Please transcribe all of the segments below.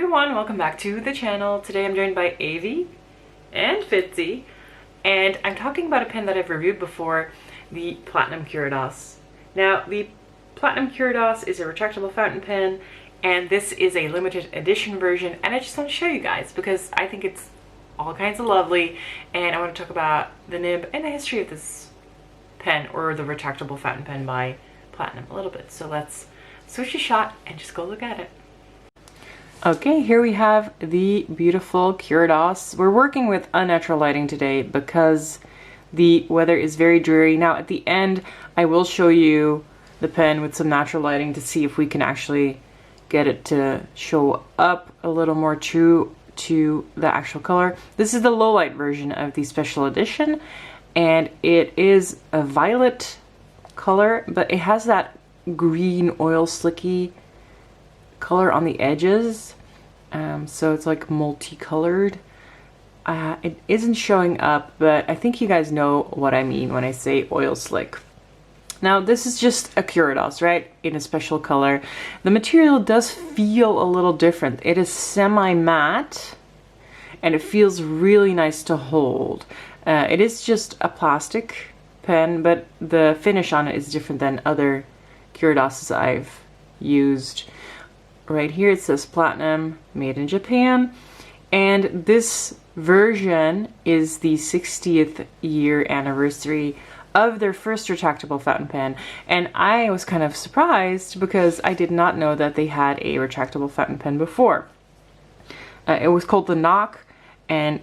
everyone, welcome back to the channel. Today I'm joined by Avi and Fitzy, and I'm talking about a pen that I've reviewed before, the Platinum Curidas. Now, the Platinum Curidas is a retractable fountain pen, and this is a limited edition version, and I just want to show you guys because I think it's all kinds of lovely, and I want to talk about the nib and the history of this pen, or the retractable fountain pen by Platinum, a little bit. So let's switch the shot and just go look at it. Okay, here we have the beautiful Curidas. We're working with unnatural lighting today because the weather is very dreary. Now at the end, I will show you the pen with some natural lighting to see if we can actually get it to show up a little more true to the actual color. This is the Lolite version of the special edition, and it is a violet color, but it has that green oil slicky color on the edges, so it's like multicolored. It isn't showing up, but I think you guys know what I mean when I say oil slick. Now this is just a Curidas, right, in a special color. The material does feel a little different. It is semi-matte and it feels really nice to hold. It is just a plastic pen, but the finish on it is different than other Curidas I've used. Right here it says Platinum, made in Japan, and this version is the 60th year anniversary of their first retractable fountain pen, and I was kind of surprised because I did not know that they had a retractable fountain pen before. It was called the Knock, and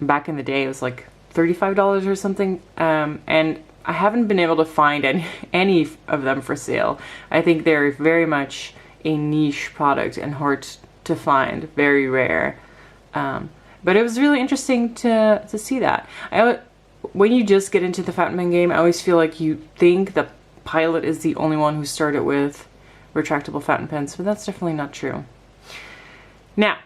back in the day it was like $35 or something, and I haven't been able to find any of them for sale. I think they're very much a niche product and hard to find, very rare. But it was really interesting to see that. When you just get into the fountain pen game, I always feel like you think that Pilot is the only one who started with retractable fountain pens, but that's definitely not true. Now,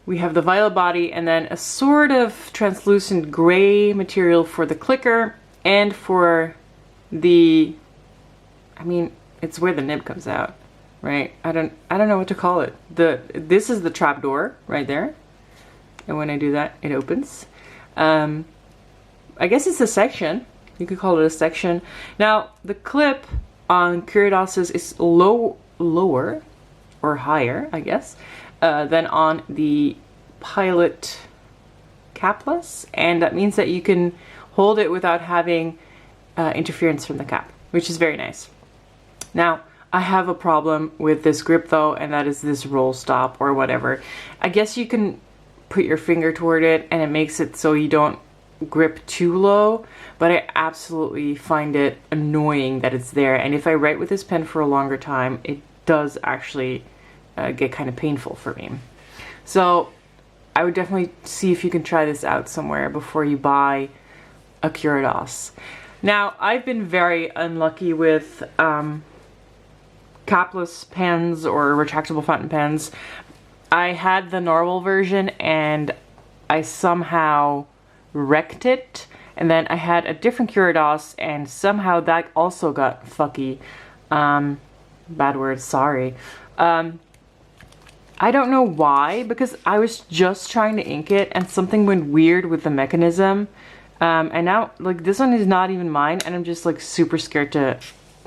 we have the violet body and then a sort of translucent gray material for the clicker and for the, I mean, it's where the nib comes out, right? I don't know what to call it. This is the trap door right there, and when I do that, it opens. I guess it's a section. You could call it a section. Now the clip on Curidas is lower or higher, I guess, than on the Pilot capless, and that means that you can hold it without having interference from the cap, which is very nice. Now I have a problem with this grip though, and that is this roll stop or whatever. I guess you can put your finger toward it and it makes it so you don't grip too low, but I absolutely find it annoying that it's there, and if I write with this pen for a longer time, it does actually get kind of painful for me. So I would definitely see if you can try this out somewhere before you buy a Curidas. Now I've been very unlucky with capless pens or retractable fountain pens. I had the normal version and I somehow wrecked it, and then I had a different Curidas and somehow that also got fucky. Bad word, sorry. I don't know why, because I was just trying to ink it and something went weird with the mechanism, and now like this one is not even mine, and I'm just like super scared to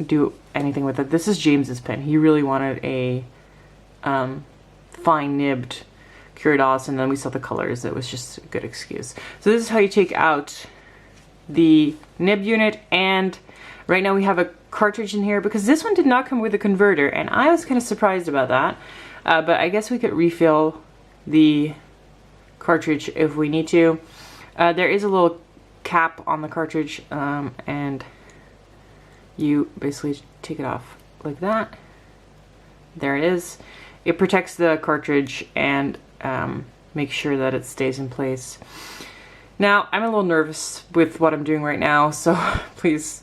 do anything with it. This is James's pen. He really wanted a fine nibbed Curidas, and then we saw the colors. It was just a good excuse. So this is how you take out the nib unit, and right now we have a cartridge in here because this one did not come with a converter, and I was kind of surprised about that, but I guess we could refill the cartridge if we need to. There is a little cap on the cartridge, and you basically take it off like that. There it is. It protects the cartridge and make sure that it stays in place. Now I'm a little nervous with what I'm doing right now, so please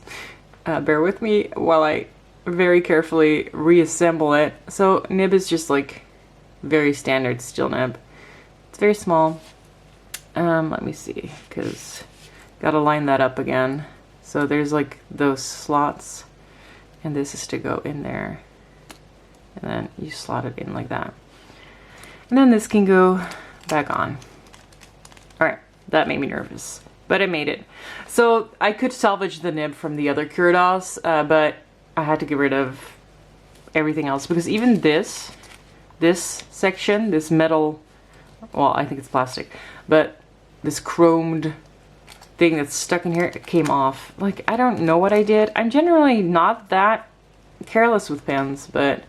bear with me while I very carefully reassemble it. So nib is just like very standard steel nib. It's very small. Let me see, because gotta line that up again. So there's like those slots, and this is to go in there, and then you slot it in like that. And then this can go back on. All right, that made me nervous, but I made it. So I could salvage the nib from the other Curidas, but I had to get rid of everything else because even this section, this metal, well, I think it's plastic, but this chromed thing that's stuck in here, it came off. Like, I don't know what I did. I'm generally not that careless with pens, but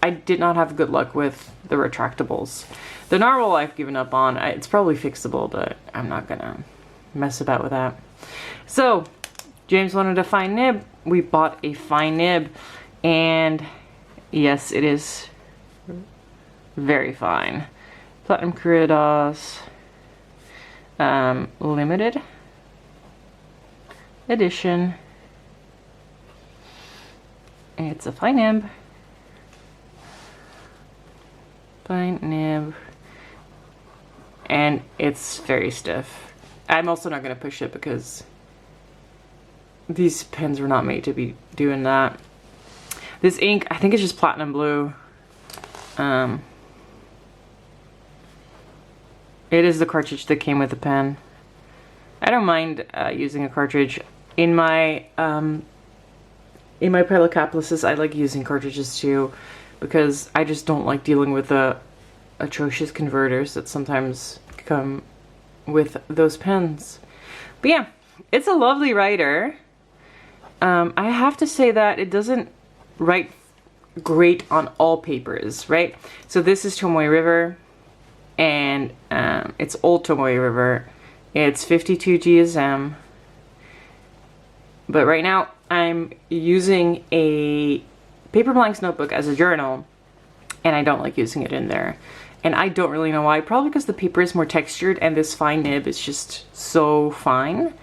I did not have good luck with the retractables. The narwhal I've given up on. It's probably fixable, but I'm not gonna mess about with that. So James wanted a fine nib. We bought a fine nib, and yes, it is very fine. Platinum Curidas limited edition. It's a fine nib. Fine nib. And it's very stiff. I'm also not going to push it because these pens were not made to be doing that. This ink, I think it's just platinum blue. It is the cartridge that came with the pen. I don't mind using a cartridge. In my Pilocapuses, I like using cartridges too, because I just don't like dealing with the atrocious converters that sometimes come with those pens. But yeah, it's a lovely writer. I have to say that it doesn't write great on all papers, right? So this is Tomoe River, and it's old Tomoe River. It's 52 GSM. But right now I'm using a Paper Blanks notebook as a journal, and I don't like using it in there. And I don't really know why. Probably because the paper is more textured and this fine nib is just so fine.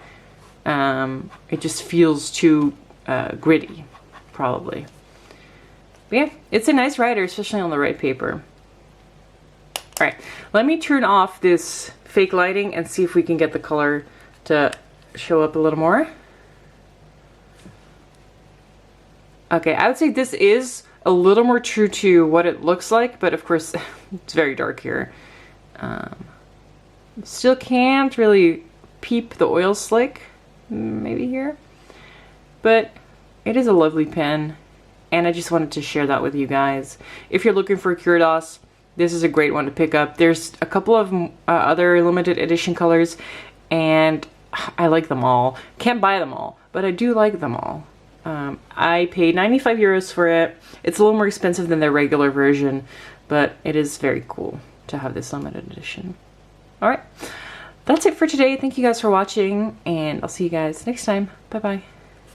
It just feels too gritty, probably. But yeah, it's a nice writer, especially on the right paper. All right, let me turn off this fake lighting and see if we can get the color to show up a little more. Okay, I would say this is a little more true to what it looks like, but of course it's very dark here. Still can't really peep the oil slick, maybe here, but it is a lovely pen, and I just wanted to share that with you guys. If you're looking for a Curidas, this is a great one to pick up. There's a couple of other limited edition colors, and I like them all. Can't buy them all, but I do like them all. I paid 95 euros for it. It's a little more expensive than their regular version, but it is very cool to have this limited edition. All right, that's it for today. Thank you guys for watching, and I'll see you guys next time. Bye-bye.